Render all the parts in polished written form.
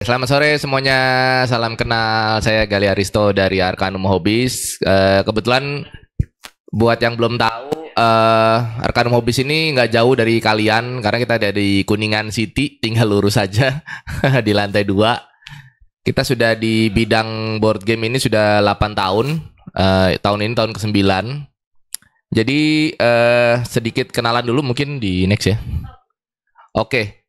Selamat sore semuanya, salam kenal. Saya Gali Aristo dari Arkanum Hobbies. Kebetulan buat yang belum tahu, Arkanum Hobbies ini nggak jauh dari kalian karena kita ada di Kuningan City, tinggal lurus saja di lantai 2. Kita sudah di bidang board game ini sudah 8 tahun. Tahun ini tahun ke-9. Jadi sedikit kenalan dulu mungkin di next ya. Oke.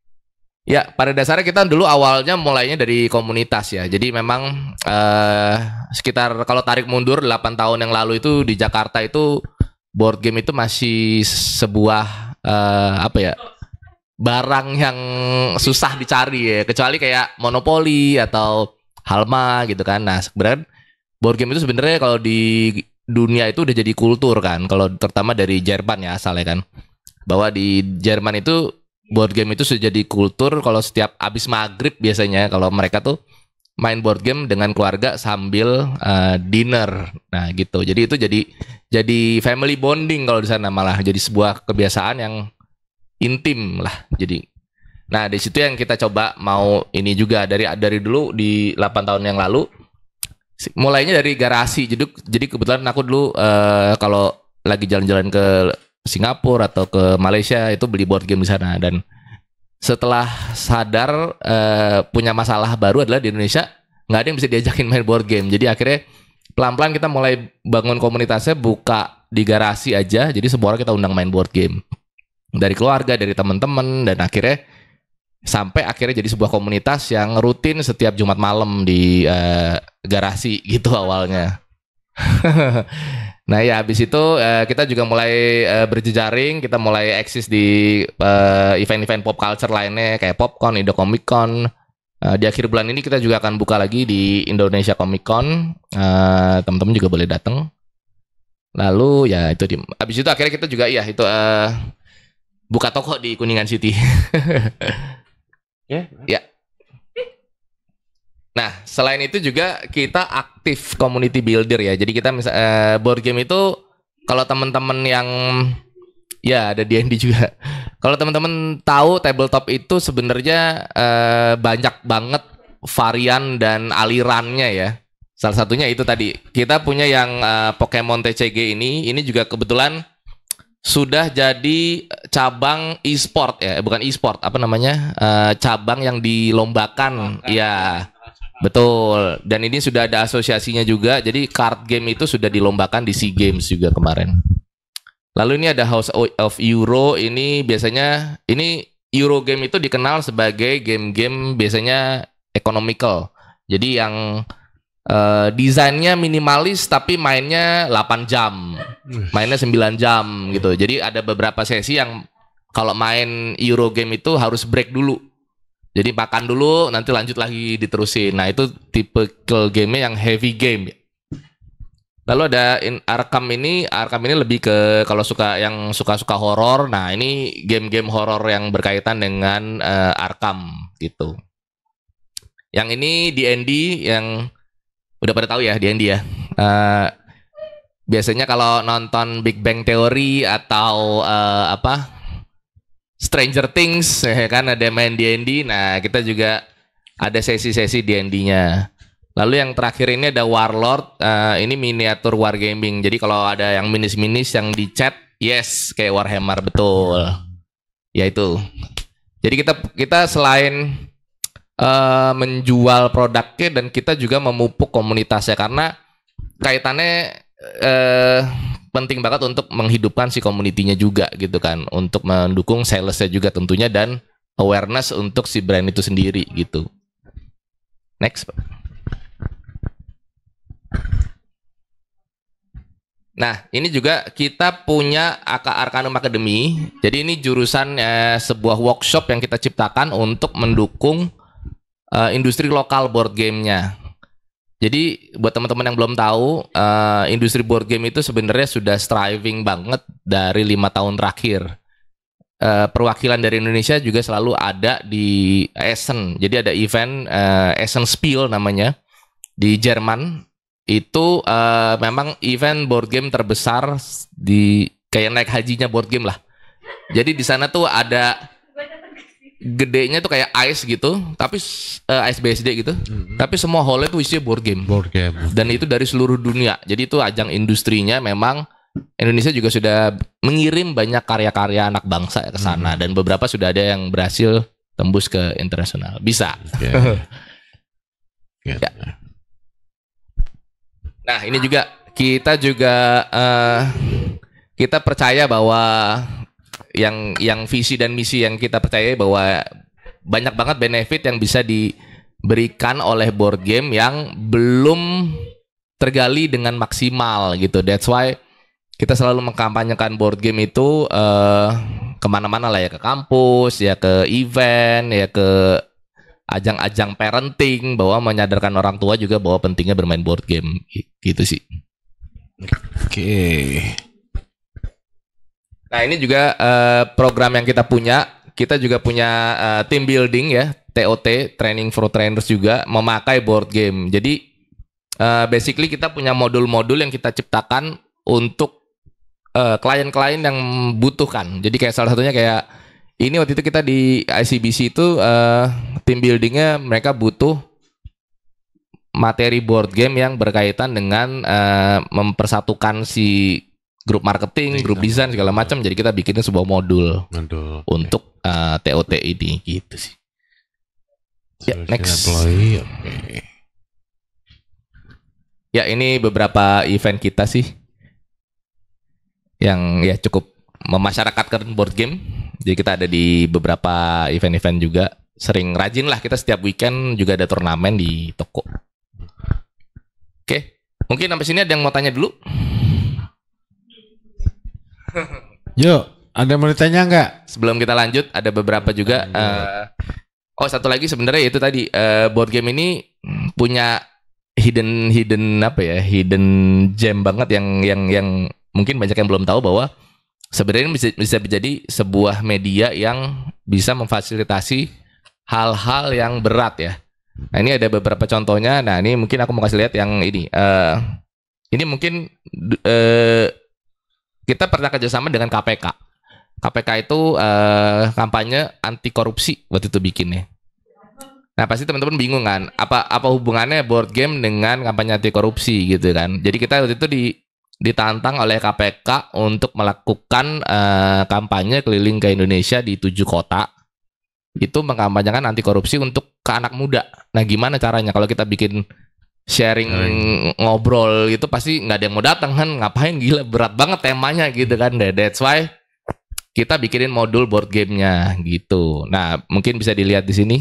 Ya, pada dasarnya kita dulu awalnya mulainya dari komunitas ya. Jadi memang sekitar kalau tarik mundur 8 tahun yang lalu itu di Jakarta itu board game itu masih sebuah apa ya? Barang yang susah dicari ya, kecuali kayak Monopoly atau Halma gitu kan. Nah, sebenarnya board game itu sebenarnya kalau di dunia itu udah jadi kultur kan. Kalau terutama dari Jerman ya asalnya kan. Bahwa di Jerman itu board game itu sudah jadi kultur. Kalau setiap abis maghrib biasanya kalau mereka tuh main board game dengan keluarga sambil dinner. Nah gitu. Jadi itu jadi family bonding kalau di sana, malah jadi sebuah kebiasaan yang intim lah. Jadi nah di situ yang kita coba mau ini juga dari dulu di 8 tahun yang lalu. Mulainya dari garasi. Jadi kebetulan aku dulu kalau lagi jalan-jalan ke Singapura atau ke Malaysia itu beli board game di sana, dan setelah sadar punya masalah baru adalah di Indonesia nggak ada yang bisa diajakin main board game. Jadi akhirnya pelan-pelan kita mulai bangun komunitasnya, buka di garasi aja. Jadi semua orang kita undang main board game dari keluarga, dari teman-teman, dan sampai akhirnya jadi sebuah komunitas yang rutin setiap Jumat malam di garasi gitu awalnya. Nah ya habis itu kita juga mulai berjejaring, kita mulai eksis di event-event pop culture lainnya kayak Popcorn, Indo Comic Con. Di akhir bulan ini kita juga akan buka lagi di Indonesia Comic Con. Teman-teman juga boleh datang. Lalu ya itu habis itu akhirnya kita juga ya itu buka toko di Kuningan City. Ya. Nah, selain itu juga kita aktif community builder ya. Jadi kita board game itu kalau teman-teman yang ya ada D&D juga. Kalau teman-teman tahu tabletop itu sebenarnya banyak banget varian dan alirannya ya. Salah satunya itu tadi. Kita punya yang Pokemon TCG ini juga kebetulan sudah jadi cabang e-sport ya, bukan e-sport, apa namanya? Cabang yang dilombakan. Ya. Betul, dan ini sudah ada asosiasinya juga. Jadi card game itu sudah dilombakan di SEA Games juga kemarin. Lalu ini ada House of Euro. Ini biasanya Euro game itu dikenal sebagai game-game biasanya economical. Jadi yang desainnya minimalis tapi mainnya 8 jam. Mainnya 9 jam gitu. Jadi ada beberapa sesi yang kalau main Euro game itu harus break dulu. Jadi makan dulu, nanti lanjut lagi diterusin. Nah itu tipe game yang heavy game. Lalu ada Arkham ini lebih ke kalau suka horor. Nah ini game-game horor yang berkaitan dengan Arkham gitu. Yang ini D&D yang udah pada tahu ya D&D ya. Biasanya kalau nonton Big Bang Theory atau Stranger Things ya kan, ada main D&D. Nah kita juga ada sesi-sesi D&D-nya. Lalu yang terakhir ini ada Warlord. Ini miniatur wargaming. Jadi kalau ada yang minis-minis yang di chat, yes kayak Warhammer, betul. Ya itu. Jadi kita selain menjual produknya, dan kita juga memupuk komunitasnya karena kaitannya penting banget untuk menghidupkan si community-nya juga gitu kan, untuk mendukung salesnya juga tentunya, dan awareness untuk si brand itu sendiri gitu. Next. Nah ini juga kita punya Arkanum Academy. Jadi ini jurusan sebuah workshop yang kita ciptakan untuk mendukung industri lokal board game-nya. Jadi buat teman-teman yang belum tahu, industri board game itu sebenarnya sudah striving banget dari 5 tahun terakhir. Perwakilan dari Indonesia juga selalu ada di Essen. Jadi ada event Essen Spiel namanya di Jerman. Itu memang event board game terbesar di kayak naik hajinya board game lah. Jadi di sana tuh ada gedenya tuh kayak ice gitu, tapi ice BSD gitu. Tapi semua hall itu isinya board game. Board game. Dan itu dari seluruh dunia. Jadi itu ajang industrinya memang Indonesia juga sudah mengirim banyak karya-karya anak bangsa ke sana dan beberapa sudah ada yang berhasil tembus ke internasional. Bisa. Ya. Nah, ini juga kita percaya bahwa yang visi dan misi yang kita percaya bahwa banyak banget benefit yang bisa diberikan oleh board game yang belum tergali dengan maksimal gitu. That's why kita selalu mengkampanyekan board game itu kemana-mana lah ya, ke kampus, ya ke event, ya ke ajang-ajang parenting, bahwa menyadarkan orang tua juga bahwa pentingnya bermain board game gitu sih. Oke. Nah ini juga program yang kita juga punya team building ya, TOT, Training for Trainers juga, memakai board game. Jadi basically kita punya modul-modul yang kita ciptakan untuk klien-klien yang butuhkan. Jadi kayak salah satunya kayak ini waktu itu kita di ICBC itu team buildingnya mereka butuh materi board game yang berkaitan dengan mempersatukan si grup marketing, grup desain segala macam. Jadi kita bikinnya sebuah modul untuk TOT ini gitu sih. Ya, next. Ya ini beberapa event kita sih yang ya cukup memasyarakatkan board game. Jadi kita ada di beberapa event-event juga. Sering rajin lah kita setiap weekend juga ada turnamen di toko. Oke, mungkin sampai sini ada yang mau tanya dulu? Yuk, ada yang mau ditanya nggak? Sebelum kita lanjut, ada beberapa juga. Satu lagi sebenarnya itu tadi board game ini punya hidden gem banget yang mungkin banyak yang belum tahu bahwa sebenarnya bisa menjadi sebuah media yang bisa memfasilitasi hal-hal yang berat ya. Nah ini ada beberapa contohnya. Nah ini mungkin aku mau kasih lihat yang ini. Ini mungkin kita pernah kerjasama dengan KPK. KPK itu kampanye anti korupsi waktu itu bikinnya. Nah pasti teman-teman bingung kan, apa hubungannya board game dengan kampanye anti korupsi gitu kan? Jadi kita waktu itu ditantang oleh KPK untuk melakukan kampanye keliling ke Indonesia di 7 kota. Itu mengkampanyekan anti korupsi untuk ke anak muda. Nah gimana caranya kalau kita bikin sharing ngobrol itu pasti nggak ada yang mau datang kan, ngapain, gila berat banget temanya gitu kan. That's why kita bikinin modul board gamenya gitu. Nah mungkin bisa dilihat di sini.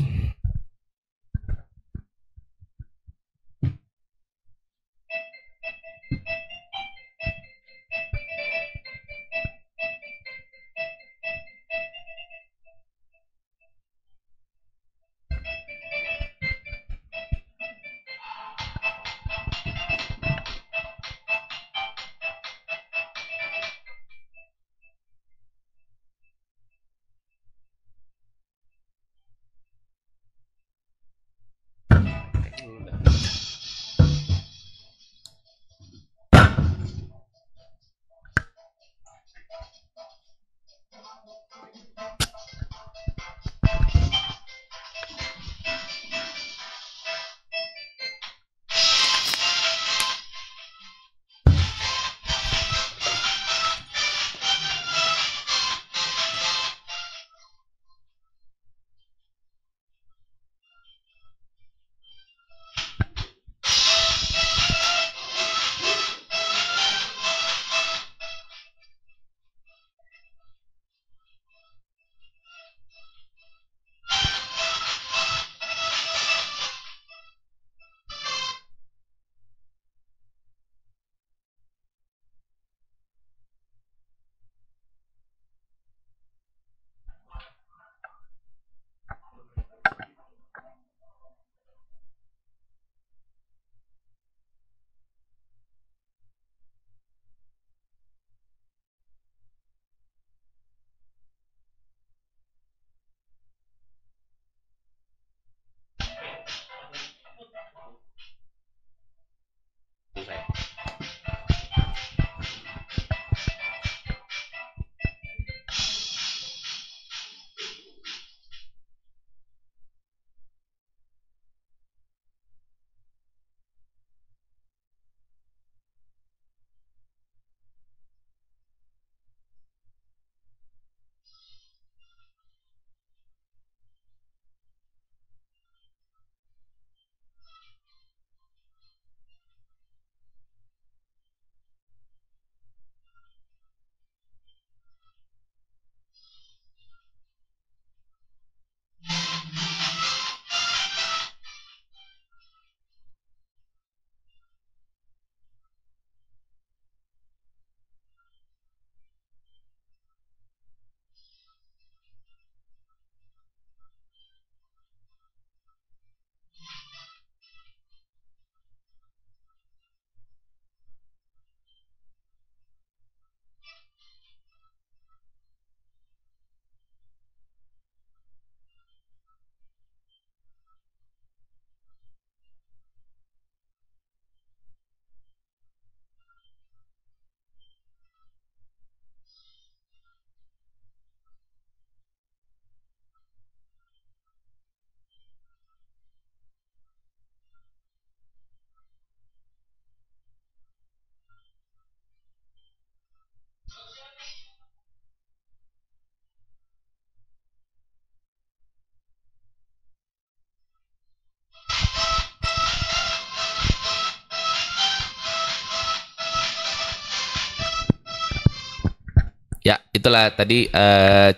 Ya, itulah tadi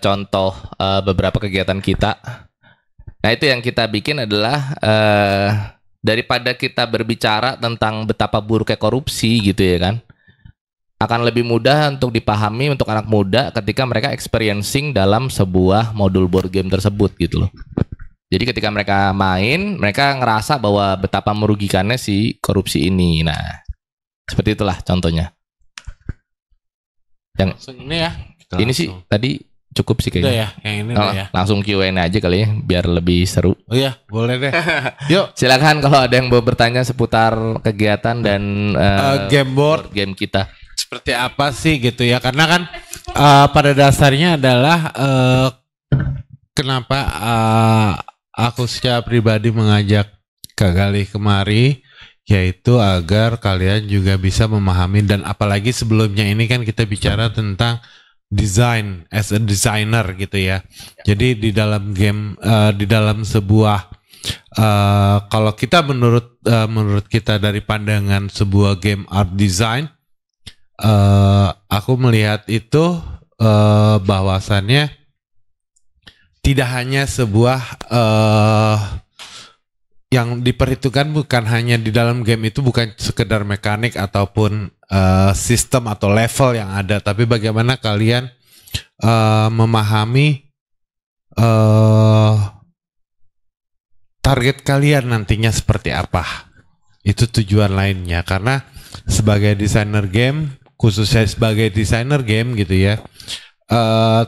contoh beberapa kegiatan kita. Nah, itu yang kita bikin adalah daripada kita berbicara tentang betapa buruknya korupsi gitu ya kan. Akan lebih mudah untuk dipahami untuk anak muda ketika mereka experiencing dalam sebuah modul board game tersebut gitu loh. Jadi ketika mereka main, mereka ngerasa bahwa betapa merugikannya si korupsi ini. Nah, seperti itulah contohnya. Yang Langsung ini ya. Kita ini sih langsung. tadi cukup sih Udah kayaknya. ya, yang ini udah ya. Langsung Q&A aja kali ya, biar lebih seru. Oh iya, boleh deh. Yuk, Silakan kalau ada yang mau bertanya seputar kegiatan dan game board board game kita. seperti apa sih gitu ya? Karena kan pada dasarnya adalah kenapa aku secara pribadi mengajak Kak Galih kemari, yaitu agar kalian juga bisa memahami, dan apalagi sebelumnya ini kan kita bicara tentang design as a designer gitu ya. Jadi di dalam game, di dalam sebuah kalau kita menurut kita dari pandangan sebuah game art design, aku melihat itu bahwasannya tidak hanya sebuah yang diperhitungkan bukan hanya di dalam game itu bukan sekedar mekanik ataupun sistem atau level yang ada, tapi bagaimana kalian memahami target kalian nantinya seperti apa. Itu tujuan lainnya, karena sebagai desainer game, khususnya sebagai desainer game gitu ya,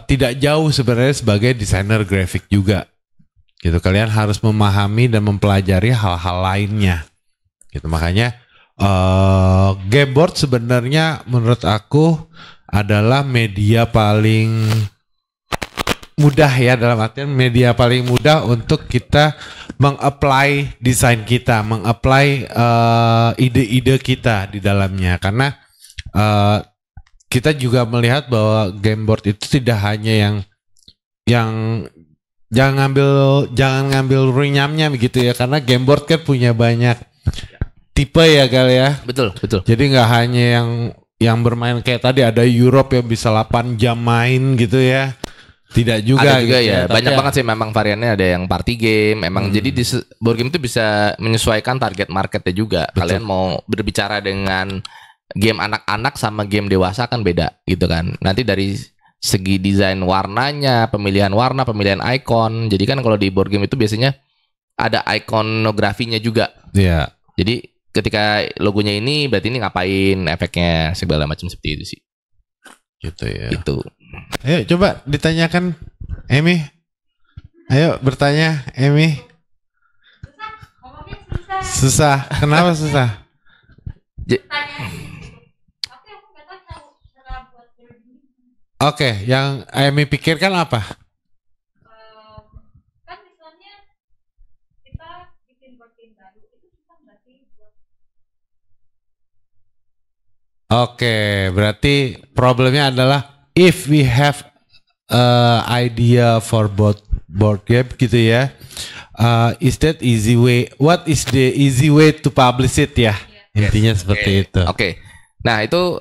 tidak jauh sebenarnya sebagai desainer grafik juga gitu. Kalian harus memahami dan mempelajari hal-hal lainnya gitu. Makanya game board sebenarnya menurut aku adalah media paling mudah ya, dalam artian media paling mudah untuk kita meng-apply desain kita, meng-apply ide-ide kita di dalamnya. Karena kita juga melihat bahwa game board itu tidak hanya yang jangan ngambil runyamnya begitu ya, karena game board kan punya banyak tipe ya kali ya. Betul. Jadi nggak hanya yang bermain kayak tadi ada Europe yang bisa 8 jam main gitu ya. Tidak juga, Ada juga gitu ya, Tapi banyak banget sih memang variannya. Ada yang party game, emang jadi di board game itu bisa menyesuaikan target marketnya juga. Betul. Kalian mau berbicara dengan game anak-anak sama game dewasa kan beda gitu kan. Nanti dari segi desain warnanya, pemilihan warna, pemilihan icon. Jadi kan kalau di board game itu biasanya ada ikonografinya juga. Iya. Jadi ketika logonya ini berarti ini ngapain, efeknya segala macam seperti itu sih. Gitu ya. Itu. Ayo coba ditanyakan Emi. Ayo bertanya Emi. Susah. Kenapa susah? Oke, yang Emi pikirkan apa? Kan misalnya kita bikin board game baru itu kita berarti buat Oke, berarti problemnya adalah if we have idea for board game gitu ya, is that easy way? What is the easy way to publish it ya? Intinya seperti itu. Oke. Nah, itu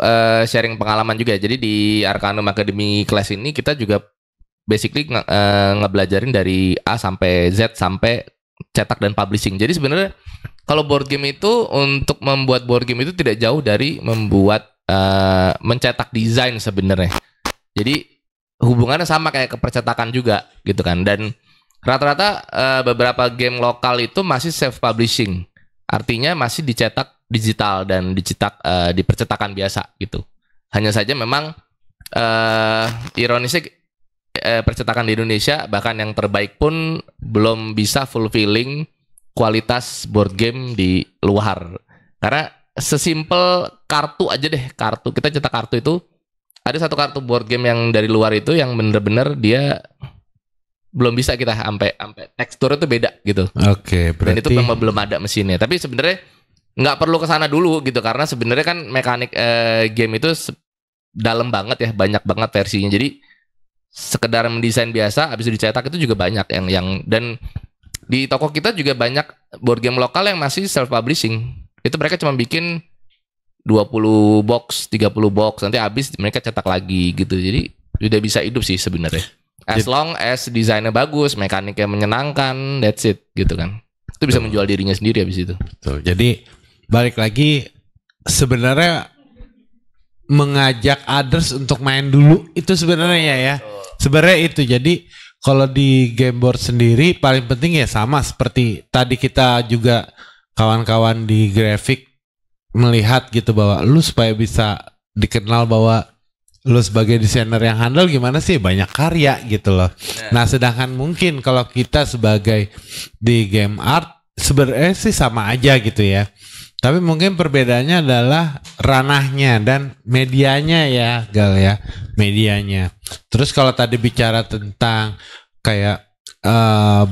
sharing pengalaman juga. Jadi di Arcanum Academy Class ini kita juga basically ngebelajarin dari A sampai Z sampai cetak dan publishing. Jadi sebenarnya kalau board game itu, untuk membuat board game itu tidak jauh dari membuat mencetak desain sebenarnya. Jadi hubungannya sama kayak kepercetakan juga gitu kan. Dan rata-rata beberapa game lokal itu masih self publishing. Artinya masih dicetak digital dan dicetak di percetakan biasa gitu. Hanya saja memang ironisnya percetakan di Indonesia bahkan yang terbaik pun belum bisa fulfilling kualitas board game di luar. Karena sesimpel kartu aja deh, kartu. Kita cetak kartu itu, ada satu kartu board game yang dari luar itu yang bener-bener dia belum bisa kita sampai tekstur itu beda gitu. Oke, Dan itu berarti memang belum ada mesinnya. Tapi sebenarnya nggak perlu ke sana dulu gitu, karena sebenarnya kan mekanik game itu dalam banget ya, banyak banget versinya. Jadi sekedar mendesain biasa habis itu dicetak itu juga banyak yang dan di toko kita juga banyak board game lokal yang masih self publishing. Itu mereka cuma bikin 20 box, 30 box, nanti habis mereka cetak lagi gitu. Jadi udah bisa hidup sih sebenarnya. As long as desainnya bagus, mekaniknya menyenangkan, that's it gitu kan. Itu bisa menjual dirinya sendiri habis itu. Betul. Jadi balik lagi sebenarnya mengajak others untuk main dulu itu sebenarnya ya. Sebenarnya itu. Jadi kalau di game board sendiri paling penting ya sama seperti tadi kita juga kawan-kawan di grafik melihat gitu bahwa lu supaya bisa dikenal bahwa lu sebagai desainer yang handal gimana sih banyak karya gitu loh. Nah sedangkan mungkin kalau kita sebagai di game art sebenarnya sih sama aja gitu ya. Tapi mungkin perbedaannya adalah ranahnya dan medianya ya Gal ya, medianya. Terus kalau tadi bicara tentang kayak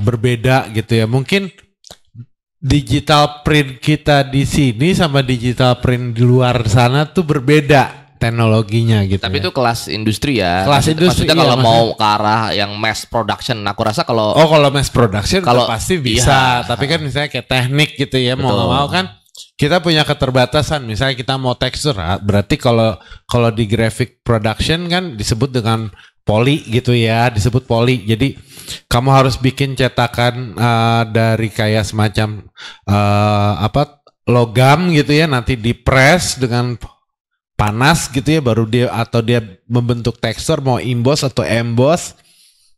berbeda gitu ya, mungkin digital print kita di sini sama digital print di luar sana tuh berbeda teknologinya gitu. Tapi ya. itu kelas industri ya. Kelas industri. Maksudnya kalau iya, mau ke arah yang mass production, aku rasa kalau kalau mass production kalau- pasti bisa. iya. Tapi kan misalnya kayak teknik gitu ya, mau Betul. nggak mau kan kita punya keterbatasan. Misalnya kita mau tekstur, berarti kalau di graphic production kan disebut dengan poly gitu ya, disebut poly. Jadi kamu harus bikin cetakan dari kayak semacam logam gitu ya, nanti di-press dengan panas gitu ya, baru dia membentuk tekstur mau emboss atau emboss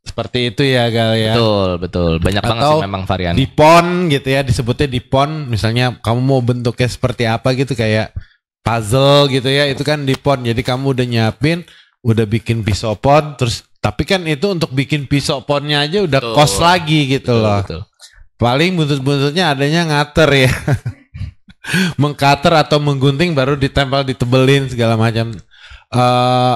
seperti itu ya Gal ya. betul. Banyak banget Atau sih memang varian. Dipon gitu ya, disebutnya dipon. Misalnya kamu mau bentuknya seperti apa gitu kayak puzzle gitu ya, itu kan dipon. Jadi kamu udah nyiapin, udah bikin pisau pon, terus tapi kan itu untuk bikin pisau ponnya aja udah Betul. kos lagi gitu loh. Betul. Paling buntut-buntutnya adanya ngater ya. Mengkater atau menggunting baru ditempel, ditebelin segala macam.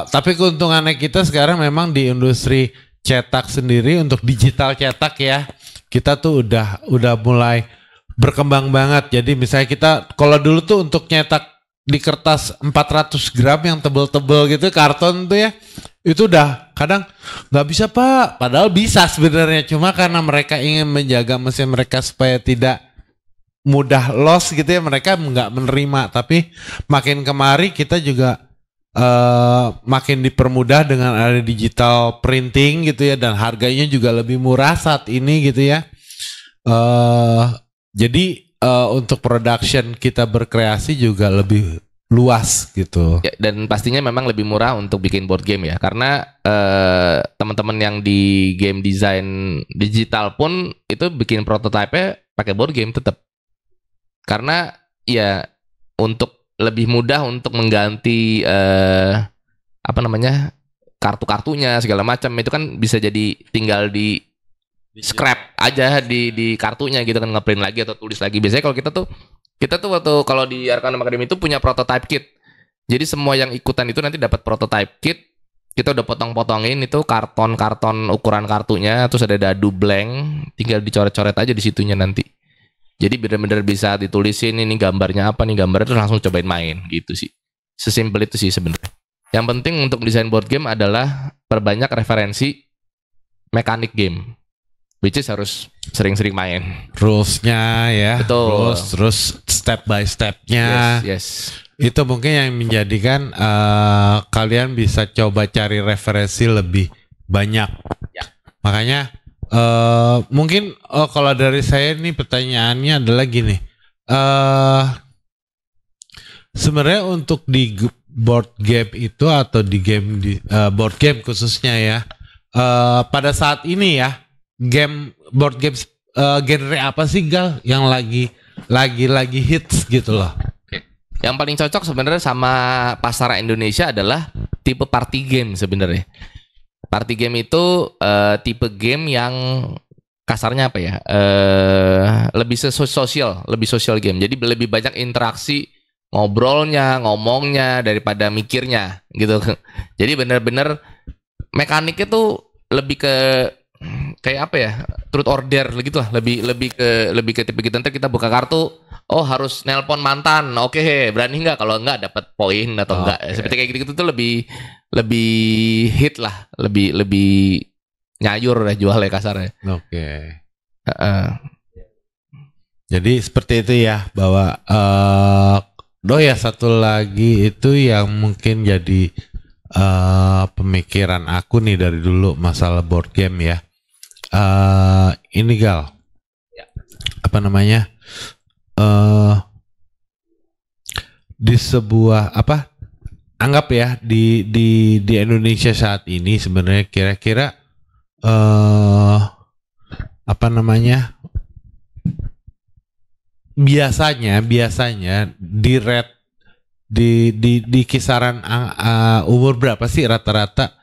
Tapi keuntungannya kita sekarang memang di industri cetak sendiri untuk digital cetak ya. Kita tuh udah mulai berkembang banget. Jadi misalnya kita kalau dulu tuh untuk nyetak di kertas 400 gram yang tebel-tebel gitu karton tuh ya, itu udah kadang nggak bisa Pak. Padahal bisa sebenarnya, cuma karena mereka ingin menjaga mesin mereka supaya tidak mudah loss gitu ya, mereka nggak menerima. Tapi makin kemari kita juga makin dipermudah dengan ada digital printing gitu ya, dan harganya juga lebih murah saat ini gitu ya. Jadi untuk production kita berkreasi juga lebih luas gitu. Ya, dan pastinya memang lebih murah untuk bikin board game ya, karena teman-teman yang di game design digital pun itu bikin prototipe pakai board game tetap. Karena ya untuk lebih mudah untuk mengganti kartu-kartunya segala macam, itu kan bisa jadi tinggal di scrap aja di kartunya gitu kan, ngeprint lagi atau tulis lagi. Biasanya kalau kita tuh waktu kalau di Arcanum Academy itu punya prototype kit. Jadi semua yang ikutan itu nanti dapat prototype kit. Kita udah potong-potongin itu karton-karton ukuran kartunya, terus ada dadu blank, tinggal dicoret-coret aja di situnya nanti. Jadi benar-benar bisa ditulisin ini gambarnya apa nih, gambarnya terus langsung cobain main gitu sih. Sesimpel itu sih sebenarnya. Yang penting untuk desain board game adalah perbanyak referensi mekanik game, which is harus sering-sering main. Rules-nya ya. Betul. Terus step by step-nya. Yes. Itu mungkin yang menjadikan kalian bisa coba cari referensi lebih banyak. Ya. Makanya mungkin kalau dari saya nih pertanyaannya adalah gini. Sebenarnya untuk di board game itu atau di game board game khususnya ya, pada saat ini ya, board games genre apa sih Gal yang lagi hits gitu loh? Yang paling cocok sebenarnya sama pasar Indonesia adalah tipe party game sebenarnya. Party game itu tipe game yang kasarnya apa ya? Lebih sosial game. Jadi lebih banyak interaksi, ngobrolnya, ngomongnya daripada mikirnya gitu. Jadi benar-benar mekaniknya tuh lebih ke kayak apa ya? Truth order gitu lah. Lebih ke tipe gitu. Nanti kita buka kartu, oh harus nelpon mantan. Oke, berani nggak? Kalau nggak dapat poin atau enggak. Seperti kayak gitu tuh lebih hit lah, lebih nyayur lah jualnya kasarnya. Oke. Jadi seperti itu ya, bahwa ya satu lagi itu yang mungkin jadi pemikiran aku nih dari dulu masalah board game ya. Ini Gal, apa namanya? Di sebuah apa? Anggap ya di Indonesia saat ini sebenarnya kira-kira apa namanya? Biasanya di rate di kisaran umur berapa sih rata-rata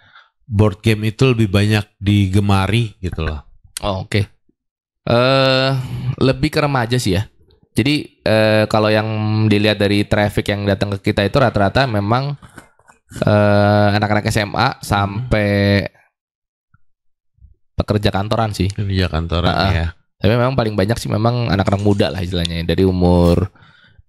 board game itu lebih banyak digemari gitu loh. Oh, oke. Lebih ke remaja sih ya. Jadi kalau yang dilihat dari traffic yang datang ke kita itu rata-rata memang anak-anak SMA sampai pekerja kantoran sih. Kerja kantoran ya. Tapi memang paling banyak sih memang anak-anak muda lah istilahnya, dari umur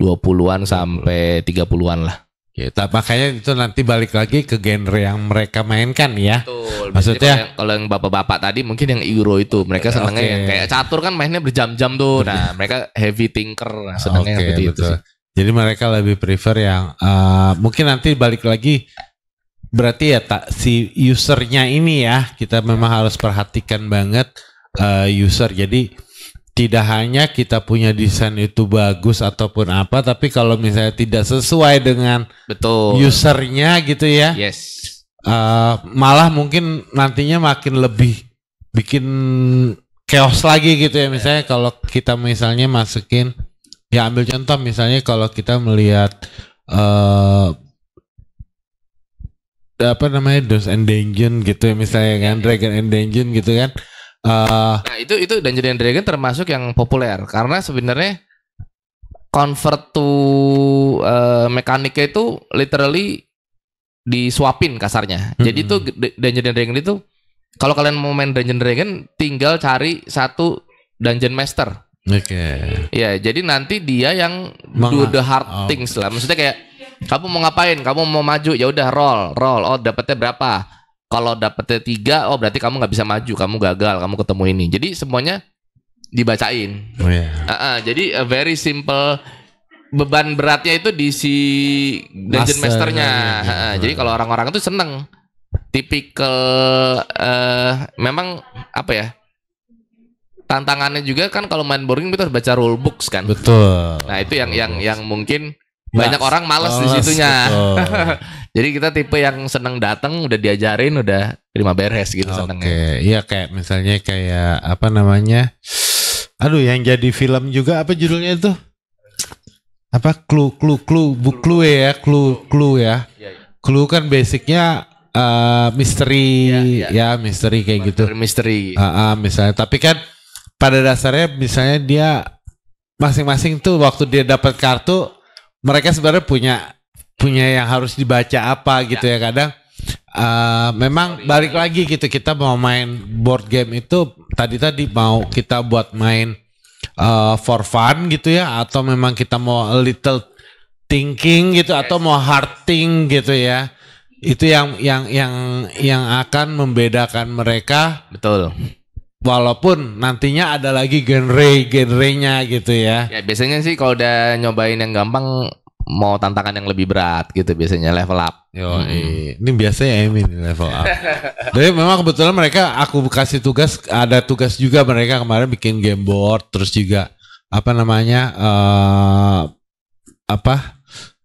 20-an sampai 30-an lah. Ya, makanya itu nanti balik lagi ke genre yang mereka mainkan ya. Betul. Maksudnya kalau yang bapak-bapak tadi mungkin yang Euro itu mereka senangnya yang kayak catur kan mainnya berjam-jam tuh. Nah, mereka heavy thinker, nah, senangnya seperti itu sih. Jadi mereka lebih prefer yang mungkin nanti balik lagi berarti ya si usernya ini ya kita memang harus perhatikan banget user. Jadi tidak hanya kita punya desain itu bagus ataupun apa, tapi kalau misalnya tidak sesuai dengan usernya gitu ya, malah mungkin nantinya makin lebih bikin chaos lagi gitu ya. Misalnya kalau kita misalnya masukin, ya ambil contoh misalnya kalau kita melihat apa namanya Dungeons and Dragons gitu ya misalnya kan, Dragon and Dungeon gitu kan. Nah itu Dungeons and Dragons termasuk yang populer karena sebenarnya convert to mekaniknya itu literally disuapin kasarnya. Jadi itu Dungeons and Dragons itu kalau kalian mau main Dungeons and Dragons tinggal cari satu Dungeon Master. Ya jadi nanti dia yang do the hard things lah. Maksudnya kayak kamu mau ngapain? Kamu mau maju ya udah roll. Oh dapetnya berapa? Kalau dapetnya 3, oh berarti kamu nggak bisa maju, kamu gagal, kamu ketemu ini. Jadi semuanya dibacain. Jadi very simple. Beban beratnya itu di si Dungeon Masternya. Jadi kalau orang-orang itu seneng. Tipikal memang apa ya? Tantangannya juga kan kalau main board game kita harus baca rule books kan. Betul. Nah itu yang mungkin banyak orang males di situnya. Jadi kita tipe yang seneng datang, udah diajarin, udah terima beres gitu senengnya. Iya kayak misalnya kayak apa namanya? Aduh yang jadi film juga apa judulnya itu? Apa Clue ya. Clue kan basicnya misteri ya misteri kayak gitu. Misteri. Misalnya tapi kan pada dasarnya misalnya dia masing-masing tuh waktu dia dapat kartu mereka sebenarnya punya yang harus dibaca apa gitu ya kadang memang balik lagi gitu kita mau main board game itu tadi mau kita buat main for fun gitu ya atau memang kita mau a little thinking gitu atau mau hard think gitu ya itu yang akan membedakan mereka. Betul. Walaupun nantinya ada lagi genrenya gitu ya. Ya biasanya sih kalau udah nyobain yang gampang mau tantangan yang lebih berat gitu biasanya level up. Ini biasanya ini level up. Jadi memang kebetulan mereka aku kasih ada tugas juga mereka kemarin bikin game board terus juga apa namanya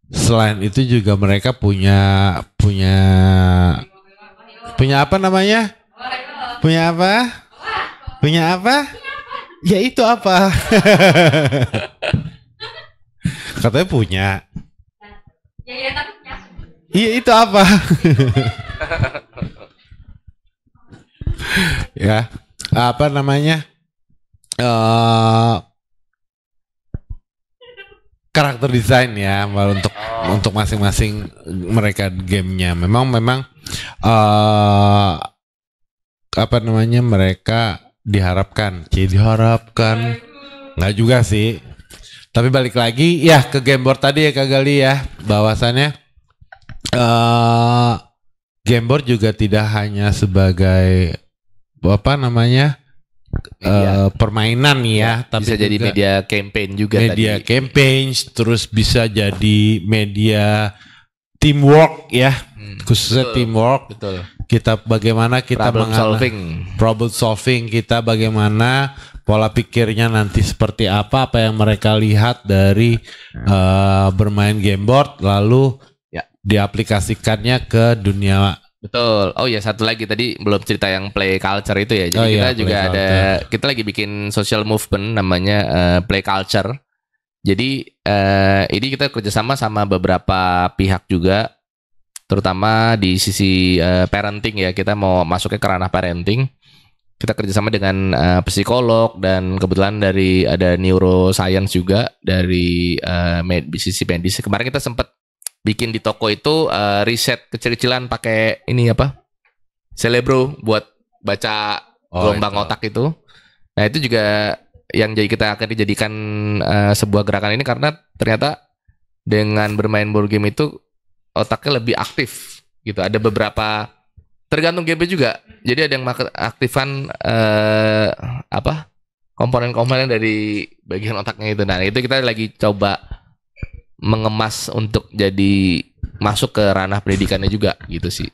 selain itu juga mereka punya apa namanya? Punya apa? Punya apa? Ya itu apa? Katanya punya. Ya tapi punya. Iya itu apa? Ya apa namanya? Karakter desain ya untuk masing-masing mereka gamenya. Memang apa namanya mereka diharapkan nggak juga sih tapi balik lagi ya ke game board tadi ya Kak Gali ya bahwasannya game board juga tidak hanya sebagai apa namanya permainan ya tapi bisa jadi media campaign juga campaign terus bisa jadi media teamwork ya khususnya Betul. teamwork. Betul. Kita bagaimana kita problem solving kita, bagaimana pola pikirnya nanti seperti apa yang mereka lihat dari bermain game board, lalu Ya. diaplikasikannya ke dunia. Betul. Oh ya, satu lagi tadi belum cerita yang play culture itu ya. Jadi Oh kita iya, juga play ada, culture. kita lagi bikin social movement namanya play culture. Jadi ini kita kerjasama sama beberapa pihak juga, terutama di sisi parenting ya. Kita mau masuknya ke ranah parenting. Kita kerjasama dengan psikolog dan kebetulan dari ada neuroscience juga dari sisi medis. Kemarin kita sempat bikin di toko itu riset kecil-kecilan pakai ini apa? Celebro buat baca gelombang itu. otak itu. Nah, itu juga yang jadi kita akan dijadikan sebuah gerakan ini karena ternyata dengan bermain board game itu otaknya lebih aktif gitu. Ada beberapa tergantung game juga. Jadi ada yang aktifkan komponen-komponen dari bagian otaknya itu. Nah, itu kita lagi coba mengemas untuk jadi masuk ke ranah pendidikannya juga gitu sih.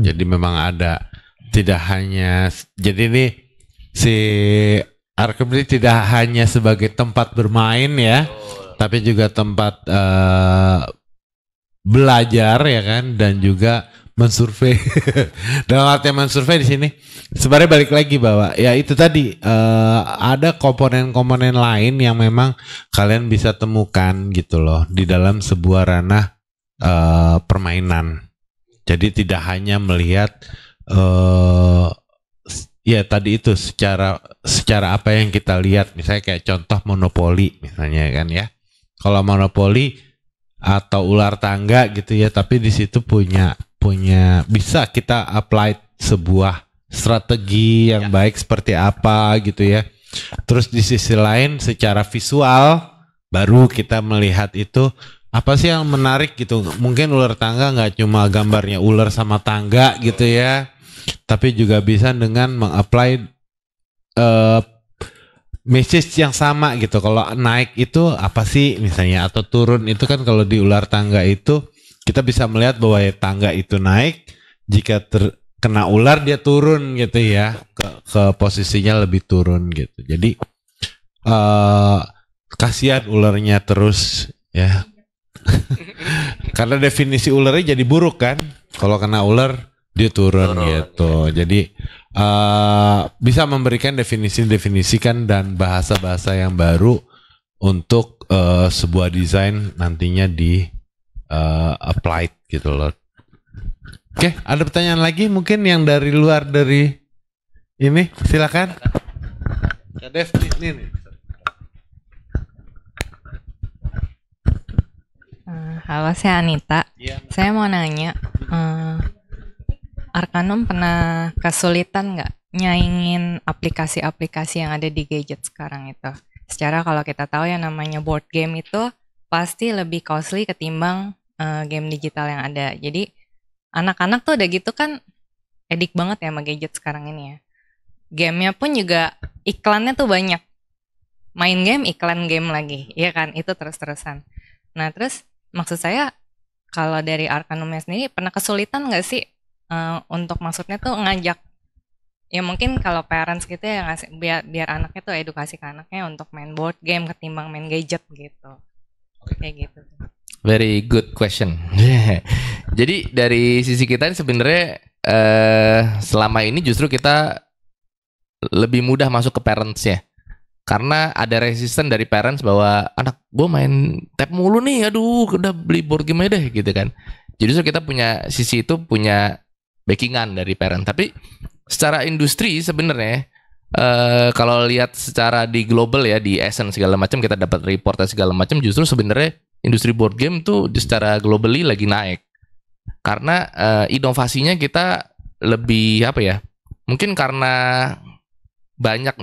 Jadi memang ada, tidak hanya, jadi ini si Arkham ini tidak hanya sebagai tempat bermain ya, tapi juga tempat belajar ya kan, dan juga mensurvei. Dalam artian mensurvei di sini sebenarnya balik lagi bahwa ya itu tadi ada komponen-komponen lain yang memang kalian bisa temukan gitu loh di dalam sebuah ranah permainan. Jadi tidak hanya melihat ya tadi itu secara apa yang kita lihat, misalnya kayak contoh monopoli misalnya kan ya. Kalau monopoli atau ular tangga gitu ya, tapi di situ punya bisa kita apply sebuah strategi yang baik seperti apa gitu ya. Terus di sisi lain secara visual baru kita melihat itu apa sih yang menarik gitu. Mungkin ular tangga nggak cuma gambarnya ular sama tangga gitu ya, tapi juga bisa dengan mengapply message yang sama gitu. Kalau naik itu apa sih misalnya, atau turun itu kan kalau di ular tangga itu kita bisa melihat bahwa ya tangga itu naik, jika kena ular dia turun gitu ya, ke posisinya lebih turun gitu. Jadi kasihan ularnya terus ya. Karena definisi ularnya jadi buruk kan. Kalau kena ular dia turun gitu. Jadi bisa memberikan definisi kan dan bahasa-bahasa yang baru untuk sebuah desain nantinya di applied gitu loh. Oke, ada pertanyaan lagi mungkin yang dari luar dari ini, silakan. Kak Dev nih. Halo, saya Anita. Iya. Saya mau nanya, Arkanum pernah kesulitan nggak nyaingin aplikasi-aplikasi yang ada di gadget sekarang itu? Secara kalau kita tahu yang namanya board game itu pasti lebih costly ketimbang game digital yang ada. Jadi anak-anak tuh udah gitu kan edik banget ya sama gadget sekarang ini ya. Gamenya pun juga iklannya tuh banyak. Main game, iklan game lagi, ya kan? Itu terus-terusan. Nah terus maksud saya kalau dari Arkanumnya sendiri pernah kesulitan nggak sih untuk maksudnya tuh ngajak, ya mungkin kalau parents gitu ya ngasih biar anaknya tuh edukasi ke anaknya untuk main board game ketimbang main gadget gitu, kayak gitu. Very good question. Jadi dari sisi kita sebenarnya selama ini justru kita lebih mudah masuk ke parents ya. Karena ada resisten dari parents bahwa anak gue main tab mulu nih, aduh udah beli board game aja deh gitu kan. Jadi justru kita punya sisi itu, punya backingan dari parent. Tapi secara industri sebenarnya kalau lihat secara di global ya, di Essence segala macam, kita dapat report segala macam, justru sebenarnya industri board game tuh secara globally lagi naik. Karena inovasinya kita lebih apa ya? Mungkin karena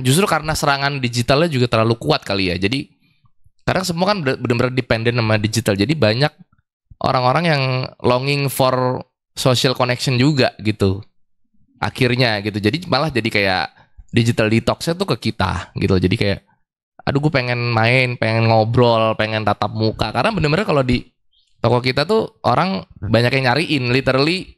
justru karena serangan digitalnya juga terlalu kuat kali ya. Jadi sekarang semua kan benar-benar dependen sama digital. Jadi banyak orang-orang yang longing for social connection juga gitu. Akhirnya gitu. Jadi malah jadi kayak digital detox-nya tuh ke kita gitu. Jadi kayak aduh gue pengen main, pengen ngobrol, pengen tatap muka. Karena benar-benar kalau di toko kita tuh orang banyak yang nyariin, literally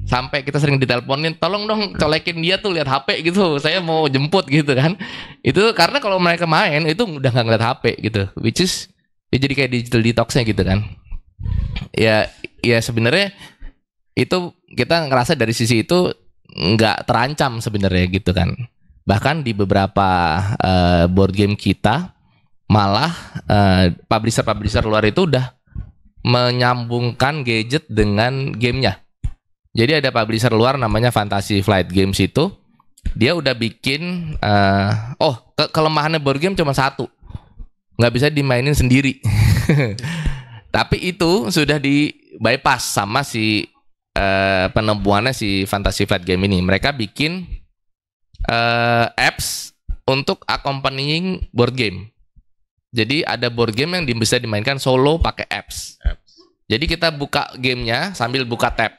sampai kita sering diteleponin, tolong dong colekin dia tuh lihat HP gitu, saya mau jemput gitu kan. Itu karena kalau mereka main itu udah nggak ngeliat HP gitu, which is ya jadi kayak digital detoxnya gitu kan. Ya sebenarnya itu kita ngerasa dari sisi itu nggak terancam sebenarnya gitu kan. Bahkan di beberapa board game kita malah publisher luar itu udah menyambungkan gadget dengan gamenya. Jadi ada publisher luar namanya Fantasy Flight Games itu, dia udah bikin kelemahannya board game cuma satu, nggak bisa dimainin sendiri. Tapi itu sudah di bypass sama si penemuannya si Fantasy Flight Game ini. Mereka bikin apps untuk accompanying board game. Jadi ada board game yang bisa dimainkan solo pakai apps. Jadi kita buka gamenya sambil buka tab.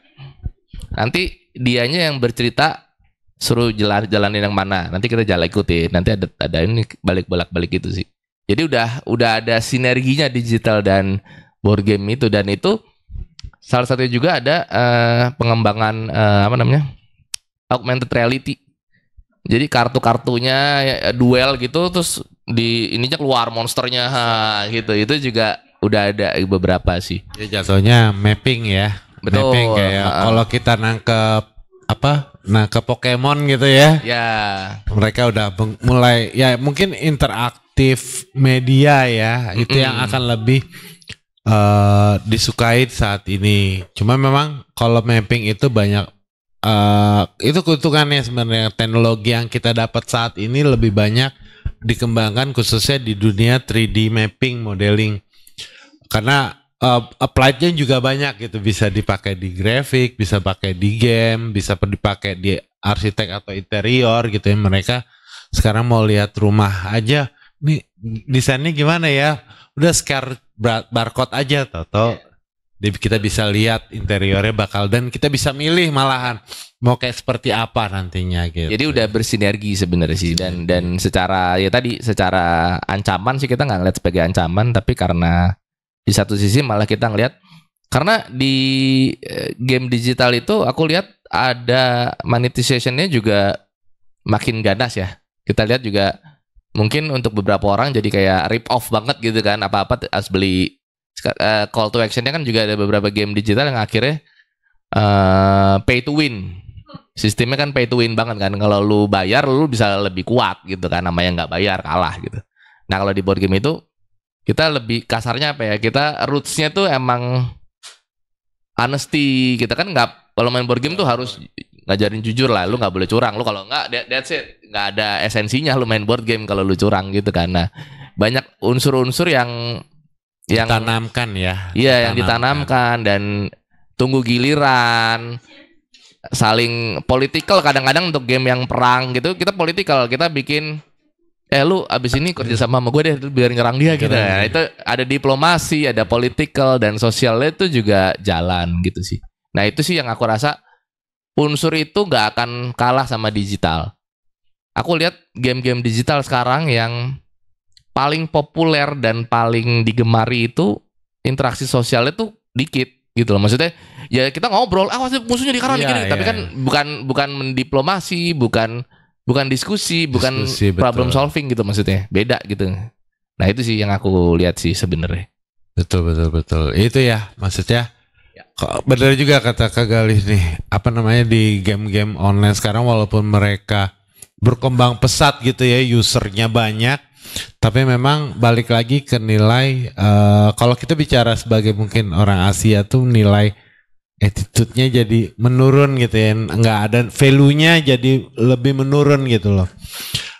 Nanti dianya yang bercerita suruh jalanin yang mana. Nanti kita jalan ikutin. Nanti ada ini balik gitu sih. Jadi udah ada sinerginya digital dan board game itu, dan itu salah satunya juga ada pengembangan augmented reality. Jadi kartu-kartunya duel gitu, terus di ininya keluar monsternya gitu. Itu juga udah ada beberapa sih. Ya jatuhnya mapping ya. Betul. Mapping kayak kalau kita nangkep Pokemon gitu ya. Ya. Mereka udah mulai ya mungkin interaktif media ya. Itu yang akan lebih disukai saat ini. Cuma memang kalau mapping itu banyak itu keuntungannya sebenarnya. Teknologi yang kita dapat saat ini lebih banyak dikembangkan khususnya di dunia 3D mapping modeling. Karena applied-nya juga banyak gitu, bisa dipakai di grafik, bisa pakai di game, bisa dipakai di arsitek atau interior gitu ya. Mereka sekarang mau lihat rumah aja, nih desainnya gimana ya? Udah scan barcode aja toto. Kita bisa lihat interiornya dan kita bisa milih malahan mau kayak seperti apa nantinya gitu. Jadi udah bersinergi sebenarnya sih, dan secara ancaman sih kita nggak ngeliat sebagai ancaman, tapi karena di satu sisi malah kita ngelihat karena di game digital itu aku lihat ada monetization-nya juga makin ganas ya. Kita lihat juga mungkin untuk beberapa orang jadi kayak rip off banget gitu kan, apa-apa harus beli. Call to action-nya kan juga ada beberapa game digital yang akhirnya pay to win. Sistemnya kan pay to win banget kan. Kalau lu bayar lu bisa lebih kuat gitu kan, namanya nggak bayar kalah gitu. Nah kalau di board game itu kita lebih kasarnya apa ya, kita roots-nya tuh emang honesty. Kita kan nggak, kalau main board game tuh harus ngajarin jujur lah, lu nggak boleh curang. Lu kalau nggak, that's it, nggak ada esensinya lu main board game kalau lu curang gitu kan. Nah banyak unsur-unsur yang ditanamkan ya. Iya, yang ditanamkan, dan tunggu giliran, saling politikal kadang-kadang untuk game yang perang gitu. Kita politikal, kita bikin lu abis ini kerja sama gue deh biar nyerang dia gitu. Nah, itu ada diplomasi, ada politikal, dan sosialnya itu juga jalan gitu sih. Nah itu sih yang aku rasa unsur itu gak akan kalah sama digital. Aku lihat game-game digital sekarang yang paling populer dan paling digemari itu interaksi sosialnya tuh dikit gitu loh. Maksudnya ya kita ngobrol, musuhnya di kanan gini, tapi kan bukan mendiplomasi, bukan diskusi, bukan problem solving gitu maksudnya. Beda gitu. Nah, itu sih yang aku lihat sih sebenarnya. Betul. Itu ya maksudnya. Benar juga kata Kak Galih nih. Apa namanya, di game-game online sekarang walaupun mereka berkembang pesat gitu ya, usernya banyak, tapi memang balik lagi ke nilai, kalau kita bicara sebagai mungkin orang Asia tuh nilai attitude-nya jadi menurun gitu ya, nggak ada value-nya, jadi lebih menurun gitu loh.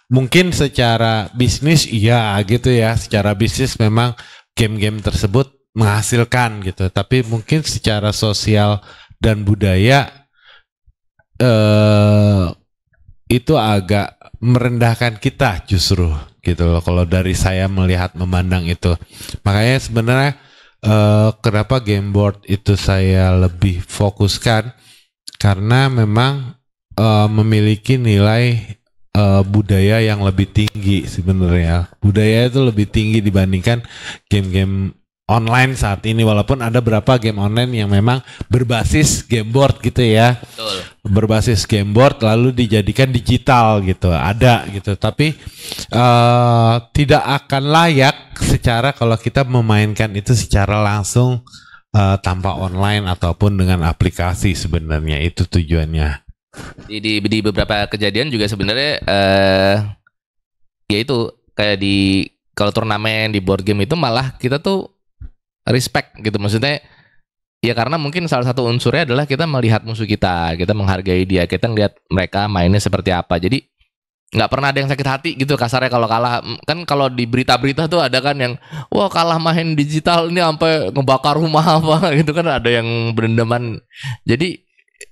Mungkin secara bisnis iya gitu ya, secara bisnis memang game-game tersebut menghasilkan gitu, tapi mungkin secara sosial dan budaya itu agak merendahkan kita justru gitu loh, kalau dari saya melihat memandang itu. Makanya sebenarnya kenapa game board itu saya lebih fokuskan, karena memang memiliki nilai budaya yang lebih tinggi sebenarnya. Budaya itu lebih tinggi dibandingkan game-game online saat ini, walaupun ada beberapa game online yang memang berbasis game board gitu ya. Betul. Berbasis game board lalu dijadikan digital gitu, ada gitu, tapi tidak akan layak secara kalau kita memainkan itu secara langsung tanpa online ataupun dengan aplikasi. Sebenarnya itu tujuannya. Di beberapa kejadian juga sebenarnya ya itu kayak kalau turnamen di board game itu malah kita tuh respect gitu, maksudnya ya karena mungkin salah satu unsurnya adalah kita melihat musuh kita menghargai dia, kita ngelihat mereka mainnya seperti apa, jadi nggak pernah ada yang sakit hati gitu kasarnya kalau kalah. Kan kalau di berita-berita tuh ada kan yang wah kalah main digital ini sampai ngebakar rumah apa gitu kan, ada yang berendaman. Jadi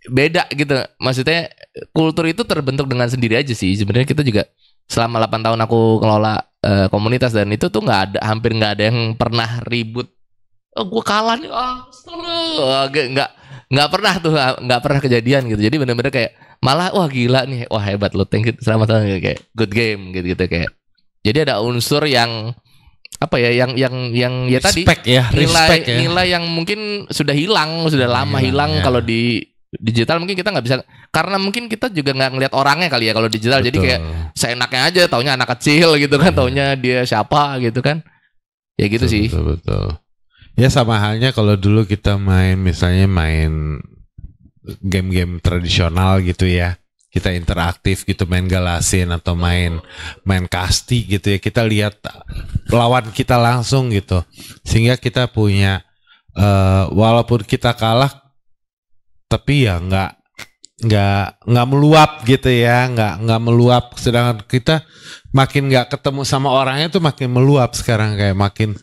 beda gitu, maksudnya kultur itu terbentuk dengan sendiri aja sih. Sebenarnya kita juga selama 8 tahun aku ngelola komunitas dan itu tuh hampir nggak ada yang pernah ribut. Oh gue kalah nih, nggak pernah kejadian gitu. Jadi benar-benar kayak malah wah gila nih, wah hebat lo, thank you, selamat tahun, kayak good game gitu kayak. Jadi ada unsur yang apa ya, yang ya Respect tadi ya, respect ya. nilai yang mungkin sudah lama hilang ya. kalau di digital mungkin kita nggak bisa, karena mungkin kita juga nggak ngelihat orangnya kali ya kalau digital. Betul. Jadi kayak seenaknya aja, taunya anak kecil gitu kan, taunya dia siapa gitu kan, ya gitu sih. Betul. Ya sama halnya kalau dulu kita misalnya main game-game tradisional gitu ya, kita interaktif gitu, main galasin atau main kasti gitu ya, kita lihat lawan kita langsung gitu, sehingga kita punya walaupun kita kalah tapi ya nggak meluap gitu ya, nggak meluap. Sedangkan kita makin nggak ketemu sama orangnya tuh makin meluap sekarang, kayak makin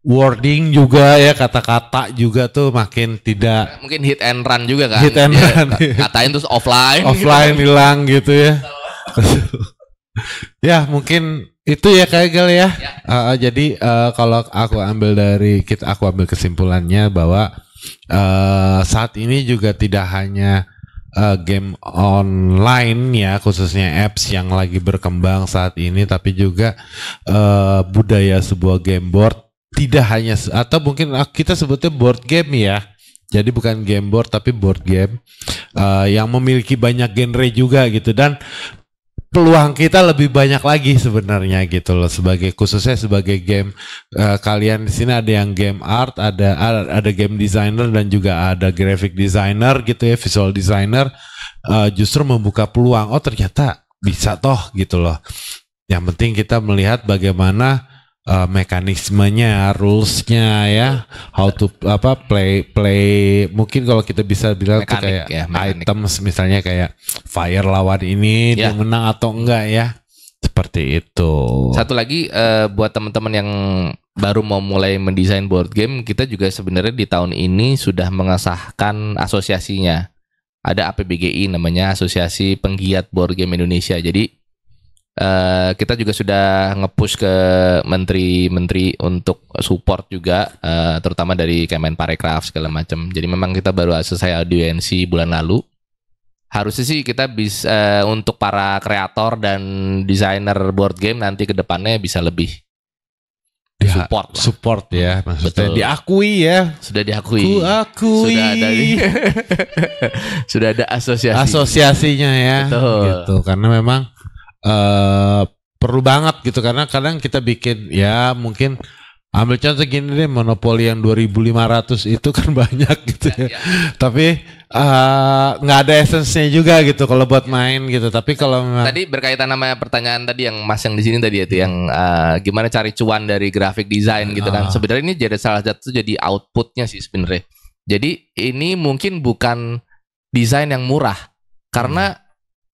wording juga ya, kata-kata juga tuh makin tidak, Mungkin hit and run juga kan, hit and dia run. katain terus offline hilang gitu ya. Ya mungkin itu ya kayak gal ya. Jadi kalau aku ambil kesimpulannya bahwa saat ini juga tidak hanya game online ya, khususnya apps yang lagi berkembang saat ini, tapi juga budaya sebuah game board tidak hanya, atau mungkin kita sebutnya board game ya. Jadi bukan game board tapi board game yang memiliki banyak genre juga gitu, dan peluang kita lebih banyak lagi sebenarnya gitu loh, khususnya sebagai game. Kalian di sini ada yang game art, ada game designer dan juga ada graphic designer gitu ya, visual designer, justru membuka peluang. Oh ternyata bisa toh gitu loh. Yang penting kita melihat bagaimana mekanismenya, rulesnya ya, how to play. Mungkin kalau kita bisa bilang tuh kayak items, misalnya kayak fire lawan ini dia menang atau enggak ya, seperti itu. Satu lagi buat teman-teman yang baru mau mulai mendesain board game, kita juga sebenarnya di tahun ini sudah mengesahkan asosiasinya. Ada APBGI namanya, Asosiasi Penggiat Board Game Indonesia. Jadi kita juga sudah nge-push ke menteri-menteri untuk support juga, terutama dari Kemenparekraf segala macam. Jadi memang kita baru selesai audiensi bulan lalu. Harusnya sih kita bisa untuk para kreator dan desainer board game nanti ke depannya bisa lebih support ya, maksudnya betul. Diakui ya, sudah diakui, sudah ada asosiasinya ya. Betul. Gitu, karena memang perlu banget gitu, karena kadang kita bikin ya, mungkin ambil contoh gini deh, monopoli yang 2.500 itu kan banyak gitu ya. Tapi nggak ada esensnya juga gitu kalau buat main gitu. Tapi kalau memang tadi berkaitan sama pertanyaan tadi yang Mas yang di sini tadi itu yang gimana cari cuan dari graphic design gitu kan. Sebenarnya ini jadi salah satu jadi outputnya sih sebenarnya. Jadi ini mungkin bukan desain yang murah, karena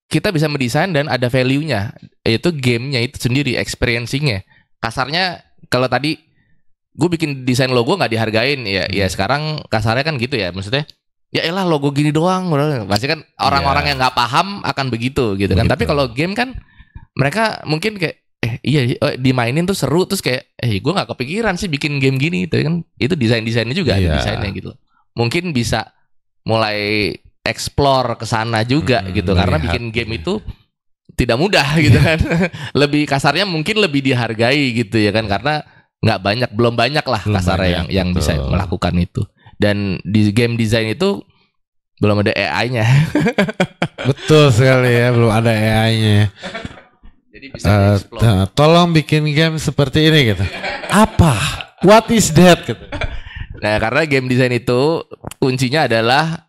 kita bisa mendesain dan ada value-nya, yaitu gamenya itu sendiri, experiencing-nya. Kasarnya kalau tadi gue bikin desain logo nggak dihargain, ya sekarang kasarnya kan gitu ya, maksudnya ya elah logo gini doang, pasti kan orang-orang yang nggak paham akan begitu gitu kan. Tapi kalau game kan mereka mungkin kayak dimainin tuh seru, terus kayak gue nggak kepikiran sih bikin game gini, itu kan itu desainnya juga ada desainnya gitu. Mungkin bisa mulai explore ke sana juga gitu, karena bikin game itu tidak mudah gitu kan. Lebih kasarnya mungkin lebih dihargai gitu ya kan, karena belum banyak lah Belum kasarnya banyak, yang bisa betul. melakukan itu. Dan di game design itu belum ada AI-nya. Betul sekali ya, belum ada AI-nya. Jadi bisa di-explore. Tolong bikin game seperti ini gitu. Apa? What is that? Gitu. Nah, karena game design itu kuncinya adalah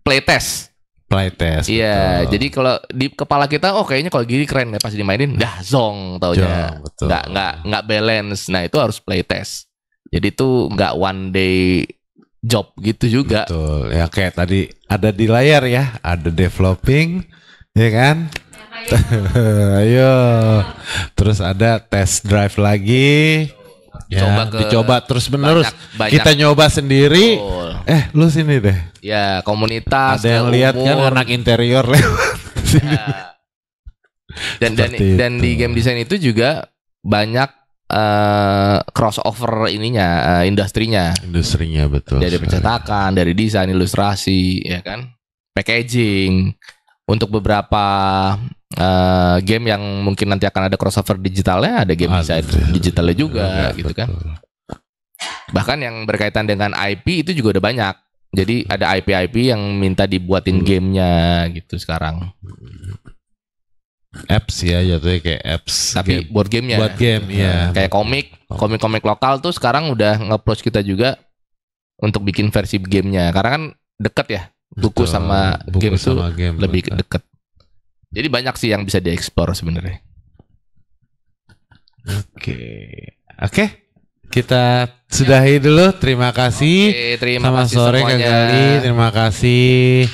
playtest. Playtest. Iya, betul. jadi kalau di kepala kita, oh kayaknya kalau gini keren ya, pas dimainin, dah zong taunya, Zong, betul. nggak balance. Nah itu harus playtest. Jadi itu nggak one day job gitu juga. Betul. Ya kayak tadi ada di layar ya, ada developing, ya kan? Ayo. Terus ada test drive lagi. Ya, dicoba terus menerus. banyak- Kita nyoba sendiri. Betul. Lu sini deh. Ya komunitas. Ada yang lihat kan umur. anak interior lewat sini. Ya. Dan Seperti di itu. game design itu juga banyak crossover industrinya. Industrinya betul. Dari sekali. percetakan, dari desain, ilustrasi, ya kan, packaging. Untuk beberapa game yang mungkin nanti akan ada crossover digitalnya, ada game design digitalnya juga, gitu kan. betul. Bahkan yang berkaitan dengan IP itu juga udah banyak. Jadi ada IP yang minta dibuatin gamenya gitu sekarang. Apps ya jatuhnya kayak apps. Tapi game. board gamenya. Buat game ya. Kayak komik lokal tuh sekarang udah nge-approach kita juga untuk bikin versi gamenya. Karena kan deket ya, buku Betul. sama Buku game itu sama game, lebih betul. deket. Jadi banyak sih yang bisa dieksplor sebenarnya. Oke. Kita sudahi dulu. Terima kasih. Oke, terima Selamat kasih sore Kak semuanya. Gali. Terima kasih.